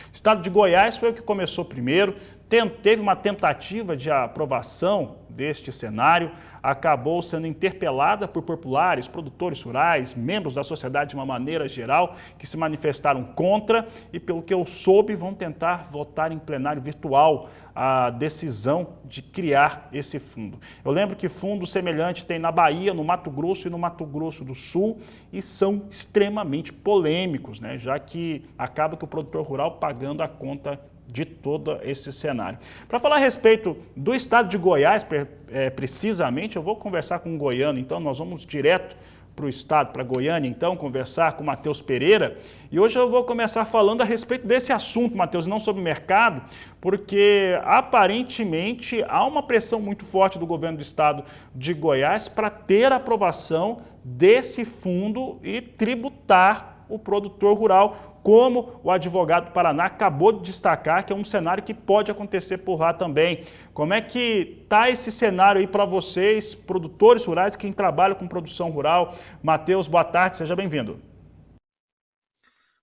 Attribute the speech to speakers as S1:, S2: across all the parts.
S1: O estado de Goiás foi o que começou primeiro, teve uma tentativa de aprovação deste cenário, acabou sendo interpelada por populares, produtores rurais, membros da sociedade de uma maneira geral, que se manifestaram contra e, pelo que eu soube, vão tentar votar em plenário virtual a decisão de criar esse fundo. Eu lembro que fundo semelhante tem na Bahia, no Mato Grosso e no Mato Grosso do Sul e são extremamente polêmicos, né? Já que acaba que o produtor rural pagando a conta de todo esse cenário. Para falar a respeito do estado de Goiás, precisamente, eu vou conversar com um goiano, então nós vamos direto para o estado, para Goiânia, então, conversar com o Matheus Pereira. E hoje eu vou começar falando a respeito desse assunto, Matheus, não sobre o mercado, porque aparentemente há uma pressão muito forte do governo do estado de Goiás para ter a aprovação desse fundo e tributar o produtor rural, como o advogado do Paraná acabou de destacar, que é um cenário que pode acontecer por lá também. Como é que está esse cenário aí para vocês, produtores rurais, quem trabalha com produção rural? Matheus, boa tarde, seja bem-vindo.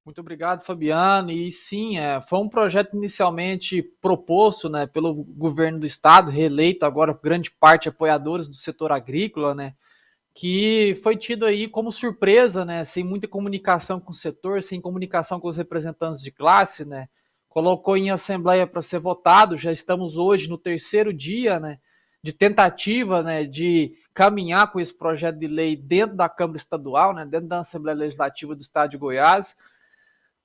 S2: Muito obrigado, Fabiano. E sim, foi um projeto inicialmente proposto, né, pelo governo do estado, reeleito agora por grande parte apoiadores do setor agrícola, né, que foi tido aí como surpresa, né, sem muita comunicação com o setor, sem comunicação com os representantes de classe, né, colocou em assembleia para ser votado. Já estamos hoje no terceiro dia, né, de tentativa, né, de caminhar com esse projeto de lei dentro da Câmara Estadual, né, dentro da Assembleia Legislativa do Estado de Goiás.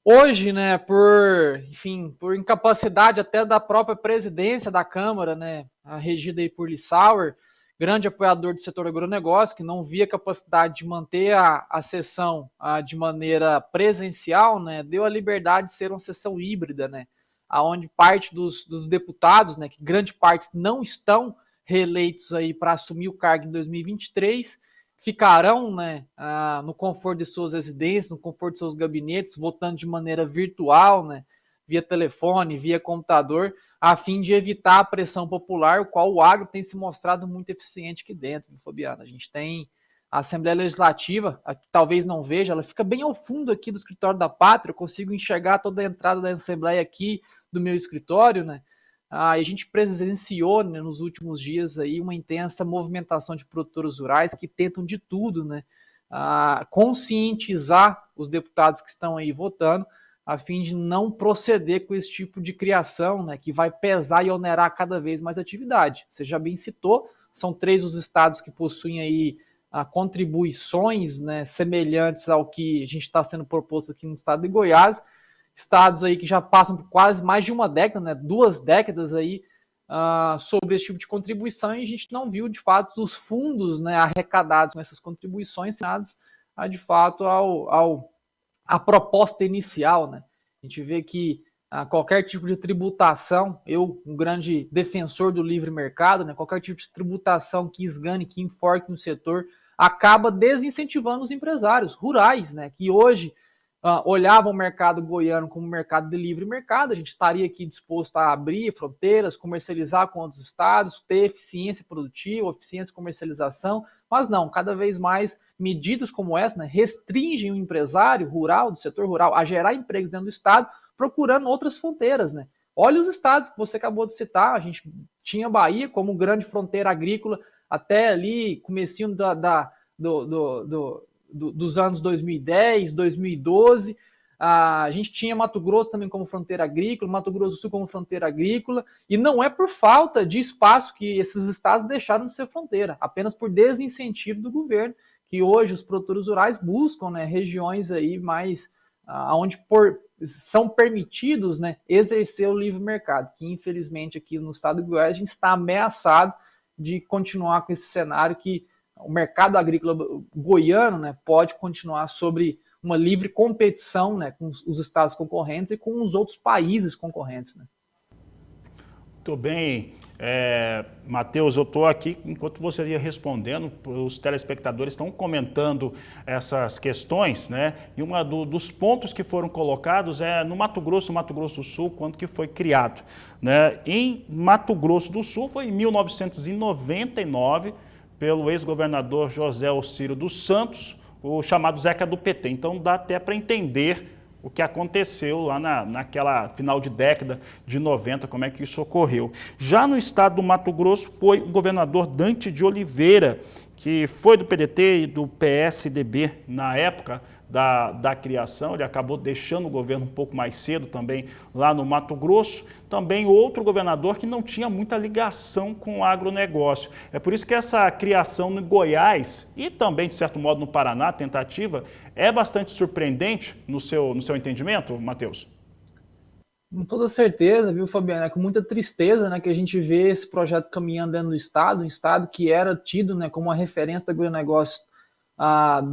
S2: Hoje, né, por incapacidade até da própria presidência da Câmara, né, regida aí por Lissauer, grande apoiador do setor agronegócio, que não via capacidade de manter a sessão de maneira presencial, né, deu a liberdade de ser uma sessão híbrida, né, onde parte dos deputados, né, que grande parte não estão reeleitos aí para assumir o cargo em 2023, ficarão, né, no conforto de suas residências, no conforto de seus gabinetes, votando de maneira virtual, né, via telefone, via computador, a fim de evitar a pressão popular, o qual o agro tem se mostrado muito eficiente aqui dentro, Fabiano. A gente tem a Assembleia Legislativa, que talvez não veja, ela fica bem ao fundo aqui do escritório da Pátria, eu consigo enxergar toda a entrada da Assembleia aqui do meu escritório, né? A gente presenciou, né, nos últimos dias aí uma intensa movimentação de produtores rurais que tentam de tudo, né, conscientizar os deputados que estão aí votando, a fim de não proceder com esse tipo de criação, né, que vai pesar e onerar cada vez mais a atividade. Você já bem citou, são 3 os estados que possuem aí contribuições, né, semelhantes ao que a gente está sendo proposto aqui no estado de Goiás, estados aí que já passam por quase mais de uma década, né, 2 décadas aí, sobre esse tipo de contribuição, e a gente não viu, de fato, os fundos, né, arrecadados com essas contribuições destinados, de fato, a proposta inicial, né? A gente vê que qualquer tipo de tributação, eu, um grande defensor do livre mercado, né, qualquer tipo de tributação que esgane, que enforque no setor, acaba desincentivando os empresários rurais, né, que hoje olhavam o mercado goiano como mercado de livre mercado. A gente estaria aqui disposto a abrir fronteiras, comercializar com outros estados, ter eficiência produtiva, eficiência de comercialização, mas não, cada vez mais medidas como essa, né, restringem o empresário rural, do setor rural, a gerar empregos dentro do estado, procurando outras fronteiras, né? Olha os estados que você acabou de citar, a gente tinha Bahia como grande fronteira agrícola até ali, comecinho dos anos 2010, 2012, a gente tinha Mato Grosso também como fronteira agrícola, Mato Grosso do Sul como fronteira agrícola, e não é por falta de espaço que esses estados deixaram de ser fronteira, apenas por desincentivo do governo, que hoje os produtores rurais buscam, né, regiões aí mais onde são permitidos, né, exercer o livre mercado, que infelizmente aqui no estado de Goiás a gente está ameaçado de continuar com esse cenário que o mercado agrícola goiano, né, pode continuar sobre uma livre competição, né, com os estados concorrentes e com os outros países concorrentes, né.
S1: Muito bem. Matheus, eu estou aqui, enquanto você ia respondendo, os telespectadores estão comentando essas questões, né? E dos pontos que foram colocados é no Mato Grosso do Sul, quando que foi criado, né? Em Mato Grosso do Sul foi em 1999, pelo ex-governador José Ocírio dos Santos, o chamado Zeca do PT. Então dá até para entender o que aconteceu lá naquela final de década de 90, como é que isso ocorreu. Já no estado do Mato Grosso foi o governador Dante de Oliveira, que foi do PDT e do PSDB na época da criação. Ele acabou deixando o governo um pouco mais cedo também lá no Mato Grosso. Também outro governador que não tinha muita ligação com o agronegócio. É por isso que essa criação no Goiás e também, de certo modo, no Paraná, a tentativa, é bastante surpreendente no seu entendimento, Matheus?
S2: Com toda certeza, viu, Fabiano? É com muita tristeza, né, que a gente vê esse projeto caminhando dentro do Estado, um Estado que era tido, né, como uma referência do agronegócio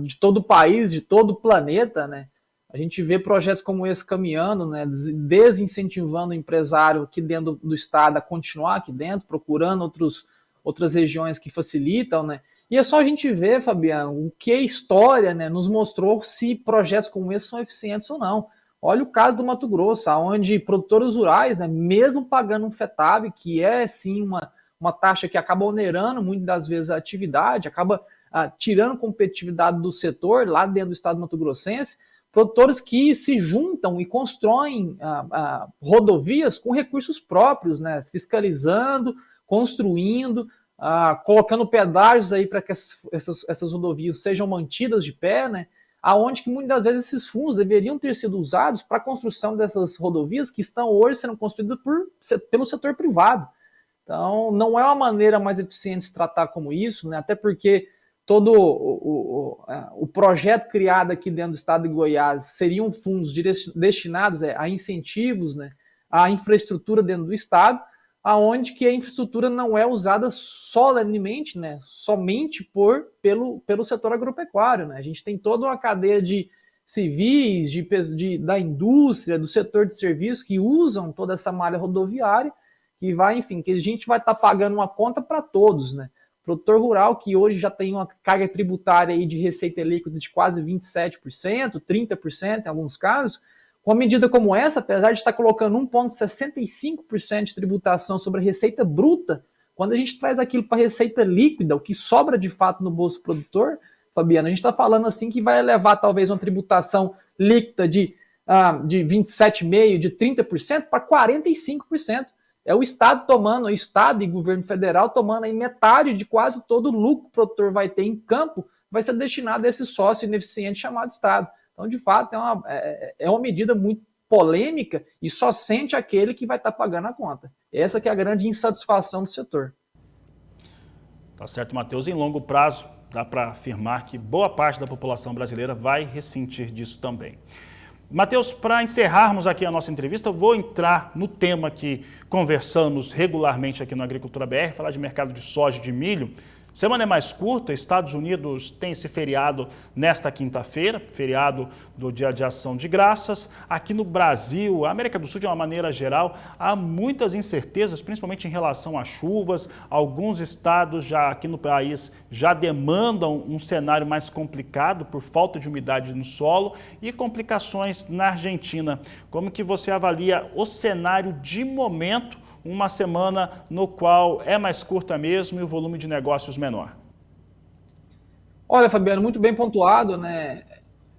S2: de todo o país, de todo o planeta, né? A gente vê projetos como esse caminhando, né, desincentivando o empresário aqui dentro do Estado a continuar aqui dentro, procurando outras regiões que facilitam, né? E é só a gente ver, Fabiano, o que a história, né, nos mostrou se projetos como esse são eficientes ou não. Olha o caso do Mato Grosso, onde produtores rurais, né, mesmo pagando um FETAB, que é sim uma taxa que acaba onerando muitas das vezes a atividade, acaba tirando competitividade do setor lá dentro do estado mato-grossense, produtores que se juntam e constroem rodovias com recursos próprios, né, fiscalizando, construindo, colocando pedágios aí para que essas rodovias sejam mantidas de pé, né, aonde que muitas das vezes esses fundos deveriam ter sido usados para a construção dessas rodovias que estão hoje sendo construídas pelo setor privado. Então, não é uma maneira mais eficiente de se tratar como isso, né, até porque todo o projeto criado aqui dentro do estado de Goiás seriam fundos destinados a incentivos, né, à infraestrutura dentro do estado, aonde que a infraestrutura não é usada solenemente, né, somente pelo setor agropecuário. Né? A gente tem toda uma cadeia de civis, da indústria, do setor de serviços que usam toda essa malha rodoviária, que que a gente vai estar pagando uma conta para todos, né? Produtor rural que hoje já tem uma carga tributária aí de receita líquida de quase 27%, 30% em alguns casos, com uma medida como essa, apesar de estar colocando 1,65% de tributação sobre a receita bruta, quando a gente traz aquilo para a receita líquida, o que sobra de fato no bolso produtor, Fabiano, a gente está falando assim que vai levar talvez uma tributação líquida de 27,5%, de 30% para 45%. É o Estado o Estado e governo federal tomando aí metade de quase todo o lucro que o produtor vai ter em campo, vai ser destinado a esse sócio ineficiente chamado Estado. Então, de fato, é uma medida muito polêmica e só sente aquele que vai estar pagando a conta. Essa que é a grande insatisfação do setor.
S1: Tá certo, Matheus. Em longo prazo, dá para afirmar que boa parte da população brasileira vai ressentir disso também. Matheus, para encerrarmos aqui a nossa entrevista, eu vou entrar no tema que conversamos regularmente aqui no Agricultura BR, falar de mercado de soja e de milho. Semana é mais curta, Estados Unidos tem esse feriado nesta quinta-feira, feriado do Dia de Ação de Graças. Aqui no Brasil, a América do Sul, de uma maneira geral, há muitas incertezas, principalmente em relação às chuvas. Alguns estados já aqui no país já demandam um cenário mais complicado por falta de umidade no solo e complicações na Argentina. Como que você avalia o cenário de momento, uma semana no qual é mais curta mesmo e o volume de negócios menor?
S2: Olha, Fabiano, muito bem pontuado, né?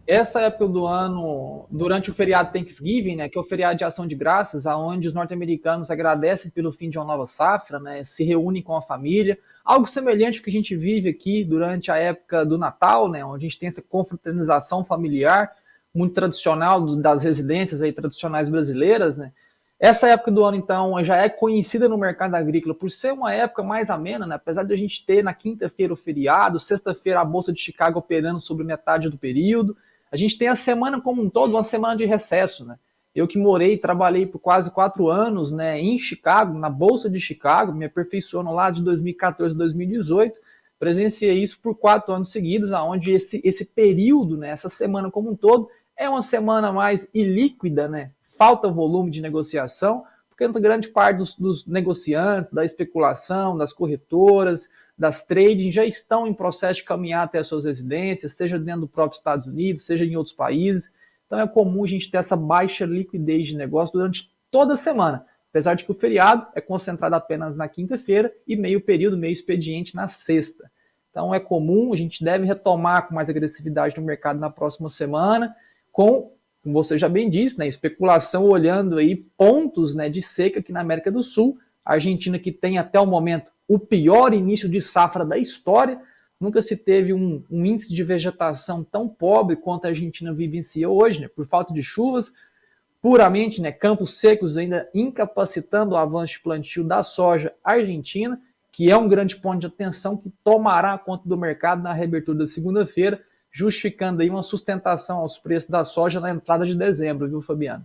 S2: Essa época do ano, durante o feriado Thanksgiving, né, que é o feriado de ação de graças, onde os norte-americanos agradecem pelo fim de uma nova safra, né, se reúnem com a família, algo semelhante ao que a gente vive aqui durante a época do Natal, né, onde a gente tem essa confraternização familiar, muito tradicional das residências aí, tradicionais brasileiras, né. Essa época do ano, então, já é conhecida no mercado agrícola por ser uma época mais amena, né? Apesar de a gente ter na quinta-feira o feriado, sexta-feira a Bolsa de Chicago operando sobre metade do período, a gente tem a semana como um todo, uma semana de recesso, né? Eu que morei e trabalhei por quase 4 anos, né, em Chicago, na Bolsa de Chicago, me aperfeiçoando lá de 2014 a 2018, presenciei isso por 4 anos seguidos, onde esse período, né, essa semana como um todo, é uma semana mais ilíquida, né? Falta volume de negociação, porque grande parte dos negociantes, da especulação, das corretoras, das trading, já estão em processo de caminhar até as suas residências, seja dentro do próprio Estados Unidos, seja em outros países. Então é comum a gente ter essa baixa liquidez de negócio durante toda a semana, apesar de que o feriado é concentrado apenas na quinta-feira e meio período, meio expediente na sexta. Então é comum, a gente deve retomar com mais agressividade no mercado na próxima semana, como você já bem disse, né, especulação olhando aí pontos, né, de seca aqui na América do Sul. A Argentina, que tem até o momento o pior início de safra da história, nunca se teve um índice de vegetação tão pobre quanto a Argentina vivencia hoje, né, por falta de chuvas, puramente, né, campos secos ainda incapacitando o avanço de plantio da soja argentina, que é um grande ponto de atenção que tomará conta do mercado na reabertura da segunda-feira, justificando aí uma sustentação aos preços da soja na entrada de dezembro, viu, Fabiano?